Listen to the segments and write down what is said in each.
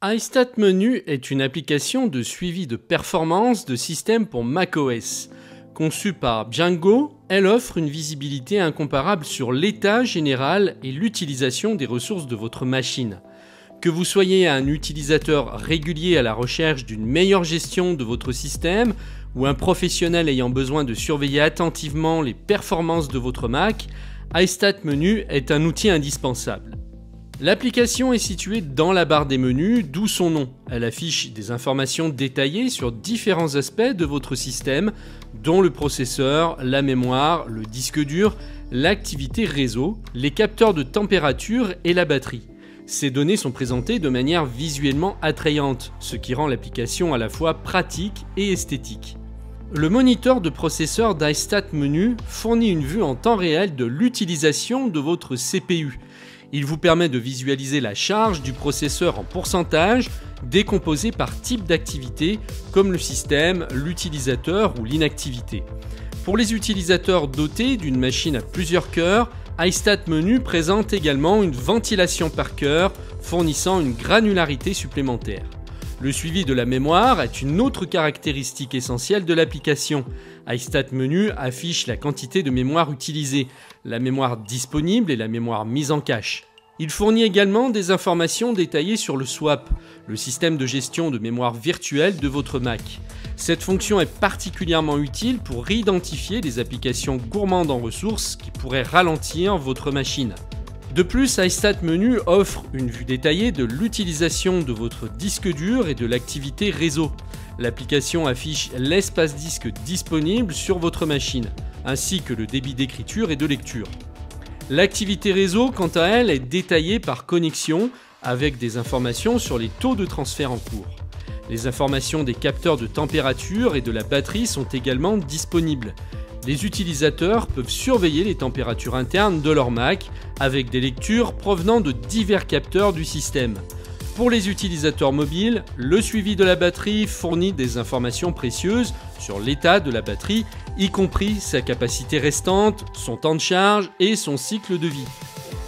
iStatMenu est une application de suivi de performance de système pour macOS. Conçue par Django, elle offre une visibilité incomparable sur l'état général et l'utilisation des ressources de votre machine. Que vous soyez un utilisateur régulier à la recherche d'une meilleure gestion de votre système ou un professionnel ayant besoin de surveiller attentivement les performances de votre Mac, iStatMenu est un outil indispensable. L'application est située dans la barre des menus, d'où son nom. Elle affiche des informations détaillées sur différents aspects de votre système, dont le processeur, la mémoire, le disque dur, l'activité réseau, les capteurs de température et la batterie. Ces données sont présentées de manière visuellement attrayante, ce qui rend l'application à la fois pratique et esthétique. Le moniteur de processeur d'iStatMenu fournit une vue en temps réel de l'utilisation de votre CPU. Il vous permet de visualiser la charge du processeur en pourcentage, décomposée par type d'activité, comme le système, l'utilisateur ou l'inactivité. Pour les utilisateurs dotés d'une machine à plusieurs cœurs, iStatMenu présente également une ventilation par cœur, fournissant une granularité supplémentaire. Le suivi de la mémoire est une autre caractéristique essentielle de l'application. iStatMenu affiche la quantité de mémoire utilisée, la mémoire disponible et la mémoire mise en cache. Il fournit également des informations détaillées sur le swap, le système de gestion de mémoire virtuelle de votre Mac. Cette fonction est particulièrement utile pour réidentifier les applications gourmandes en ressources qui pourraient ralentir votre machine. De plus, iStatMenu offre une vue détaillée de l'utilisation de votre disque dur et de l'activité réseau. L'application affiche l'espace disque disponible sur votre machine, ainsi que le débit d'écriture et de lecture. L'activité réseau, quant à elle, est détaillée par connexion, avec des informations sur les taux de transfert en cours. Les informations des capteurs de température et de la batterie sont également disponibles. Les utilisateurs peuvent surveiller les températures internes de leur Mac avec des lectures provenant de divers capteurs du système. Pour les utilisateurs mobiles, le suivi de la batterie fournit des informations précieuses sur l'état de la batterie, y compris sa capacité restante, son temps de charge et son cycle de vie.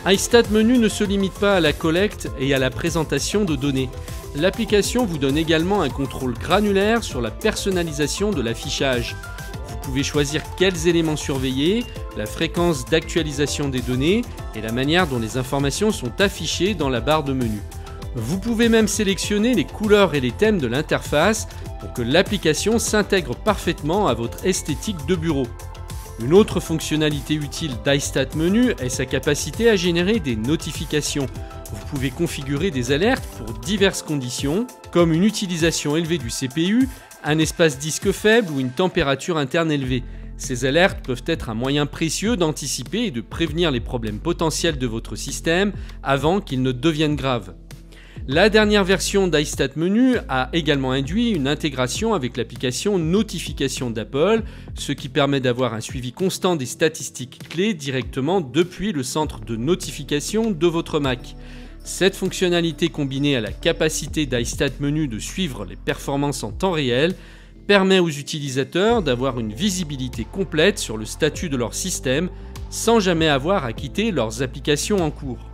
iStatMenu ne se limite pas à la collecte et à la présentation de données. L'application vous donne également un contrôle granulaire sur la personnalisation de l'affichage. Vous pouvez choisir quels éléments surveiller, la fréquence d'actualisation des données et la manière dont les informations sont affichées dans la barre de menu. Vous pouvez même sélectionner les couleurs et les thèmes de l'interface pour que l'application s'intègre parfaitement à votre esthétique de bureau. Une autre fonctionnalité utile d'iStatMenu est sa capacité à générer des notifications. Vous pouvez configurer des alertes pour diverses conditions, comme une utilisation élevée du CPU, un espace disque faible ou une température interne élevée. Ces alertes peuvent être un moyen précieux d'anticiper et de prévenir les problèmes potentiels de votre système avant qu'ils ne deviennent graves. La dernière version d'iStatMenu a également induit une intégration avec l'application Notification d'Apple, ce qui permet d'avoir un suivi constant des statistiques clés directement depuis le centre de notification de votre Mac. Cette fonctionnalité combinée à la capacité d'iStatMenu de suivre les performances en temps réel permet aux utilisateurs d'avoir une visibilité complète sur le statut de leur système sans jamais avoir à quitter leurs applications en cours.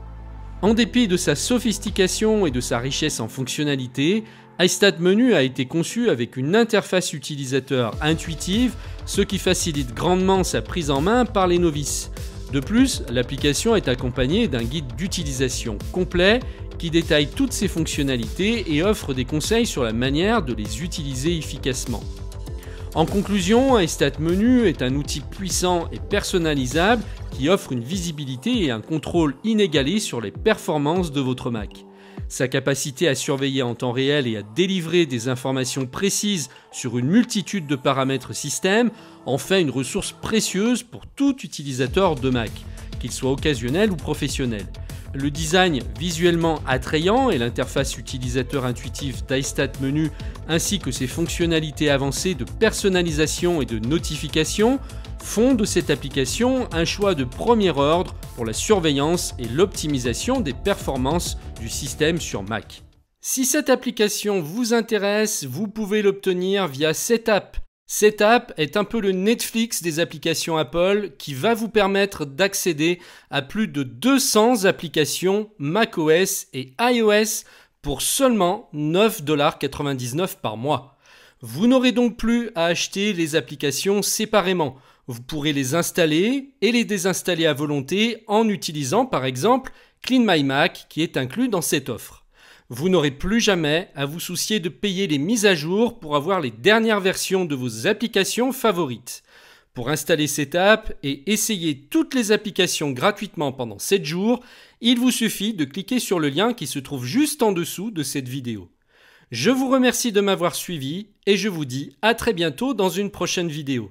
En dépit de sa sophistication et de sa richesse en fonctionnalités, iStatMenu a été conçu avec une interface utilisateur intuitive, ce qui facilite grandement sa prise en main par les novices. De plus, l'application est accompagnée d'un guide d'utilisation complet qui détaille toutes ses fonctionnalités et offre des conseils sur la manière de les utiliser efficacement. En conclusion, iStatMenu est un outil puissant et personnalisable qui offre une visibilité et un contrôle inégalé sur les performances de votre Mac. Sa capacité à surveiller en temps réel et à délivrer des informations précises sur une multitude de paramètres système en fait une ressource précieuse pour tout utilisateur de Mac, qu'il soit occasionnel ou professionnel. Le design visuellement attrayant et l'interface utilisateur intuitive d'iStatMenu ainsi que ses fonctionnalités avancées de personnalisation et de notification font de cette application un choix de premier ordre pour la surveillance et l'optimisation des performances du système sur Mac. Si cette application vous intéresse, vous pouvez l'obtenir via Setapp. Setapp est un peu le Netflix des applications Apple qui va vous permettre d'accéder à plus de 200 applications macOS et iOS pour seulement 9,99 $ par mois. Vous n'aurez donc plus à acheter les applications séparément. Vous pourrez les installer et les désinstaller à volonté en utilisant par exemple Clean My Mac qui est inclus dans cette offre. Vous n'aurez plus jamais à vous soucier de payer les mises à jour pour avoir les dernières versions de vos applications favorites. Pour installer cette app et essayer toutes les applications gratuitement pendant 7 jours, il vous suffit de cliquer sur le lien qui se trouve juste en dessous de cette vidéo. Je vous remercie de m'avoir suivi et je vous dis à très bientôt dans une prochaine vidéo.